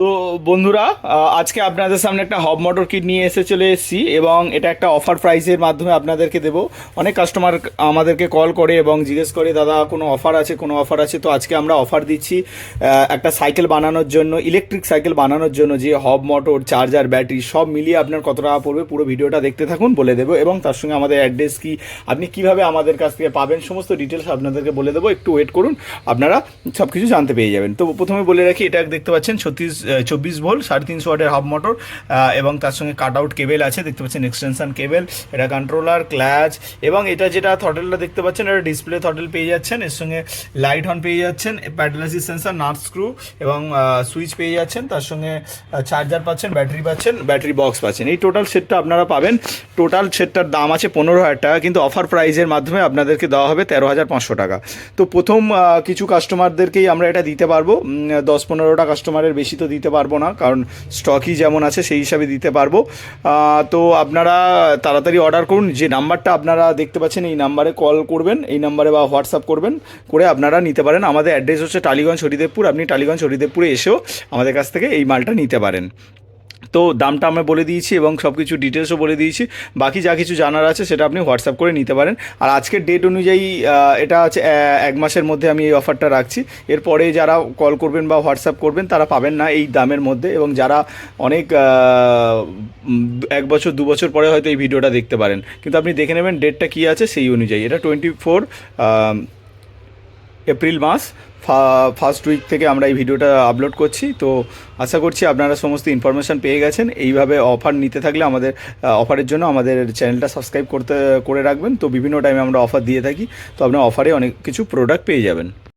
তো বন্ধুরা, আজকে আপনাদের সামনে একটা হব মোটর কিট নিয়ে চলে এসেছি এবং এটা একটা অফার প্রাইসের মাধ্যমে আপনাদেরকে দেব। অনেক কাস্টমার আমাদেরকে কল করে এবং জিজ্ঞেস করে, দাদা কোনো অফার আছে, কোনো অফার আছে? তো আজকে আমরা অফার দিচ্ছি একটা সাইকেল বানানোর জন্য, ইলেকট্রিক সাইকেল বানানোর জন্য, যে হব মোটর, চার্জার, ব্যাটারি সব মিলিয়ে আপনার কত টাকা পড়বে পুরো ভিডিওটা দেখতে থাকুন, বলে দেবো। এবং তার সঙ্গে আমাদের অ্যাড্রেস কি, আপনি কিভাবে আমাদের কাছ থেকে পাবেন, সমস্ত ডিটেলস আপনাদেরকে বলে দেবো। একটু ওয়েট করুন, আপনারা সব কিছু জানতে পেয়ে যাবেন। তো প্রথমে বলে রাখি, এটা দেখতে পাচ্ছেন 24 ভোল্ট 350 ওয়াটের হাফ মোটর, এবং তার সঙ্গে কাট আউট কেবেল আছে, দেখতে পাচ্ছেন এক্সটেনশন কেবেল। এটা কন্ট্রোলার, ক্ল্যাচ, এবং এটা যেটা থ্রটেলটা দেখতে পাচ্ছেন, এটা ডিসপ্লে থ্রটেল পেয়ে যাচ্ছেন। এর সঙ্গে লাইট হর্ন পেয়ে যাচ্ছেন, pedal assist sensor, nut screw এবং সুইচ পেয়ে যাচ্ছেন। তার সঙ্গে চার্জার পাচ্ছেন, ব্যাটারি পাচ্ছেন, ব্যাটারি বক্স পাচ্ছেন। এই টোটাল সেটটা আপনারা পাবেন। টোটাল সেটটার দাম আছে 15,000 টাকা, কিন্তু অফার প্রাইজের মাধ্যমে আপনাদেরকে দেওয়া হবে 13,500 টাকা। তো প্রথম কিছু কাস্টমারদেরকেই আমরা এটা দিতে পারবো, 10-15টা কাস্টমারের বেশি তো দিতে পারবো না, কারণ স্টকই যেমন আছে সেই হিসাবে দিতে পারবো। তো আপনারা তাড়াতাড়ি অর্ডার করুন। যে নাম্বারটা আপনারা দেখতে পাচ্ছেন, এই নাম্বারে কল করবেন, এই নাম্বারে বা হোয়াটসঅ্যাপ করবেন, করে আপনারা নিতে পারেন। আমাদের অ্যাড্রেস হচ্ছে টালিগঞ্জ হরিদেবপুর। আপনি টালিগঞ্জ হরিদেবপুরে এসেও আমাদের কাছ থেকে এই মালটা নিতে পারেন। তো দামটা আমি বলে দিয়েছি এবং সব কিছু ডিটেলসও বলে দিয়েছি। বাকি যা কিছু জানার আছে সেটা আপনি হোয়াটসঅ্যাপ করে নিতে পারেন। আর আজকের ডেট অনুযায়ী এটা আছে 1 মাসের মধ্যে আমি এই অফারটা রাখছি। এরপরে যারা কল করবেন বা হোয়াটসঅ্যাপ করবেন তারা পাবেন না এই দামের মধ্যে, এবং যারা অনেক 1 বছর 2 বছর পরে হয়তো এই ভিডিওটা দেখতে পারেন, কিন্তু আপনি দেখে নেবেন ডেটটা কী আছে সেই অনুযায়ী। এটা 24 এপ্রিল মাস, ফার্স্ট উইক থেকে আমরা এই ভিডিওটা আপলোড করছি। তো আশা করছি আপনারা সমস্ত ইনফরমেশান পেয়ে গেছেন। এইভাবে অফার নিতে থাকলে আমাদের অফারের জন্য আমাদের চ্যানেলটা সাবস্ক্রাইব করে রাখবেন। তো বিভিন্ন টাইমে আমরা অফার দিয়ে থাকি, তো আপনার অফারে অনেক কিছু প্রোডাক্ট পেয়ে যাবেন।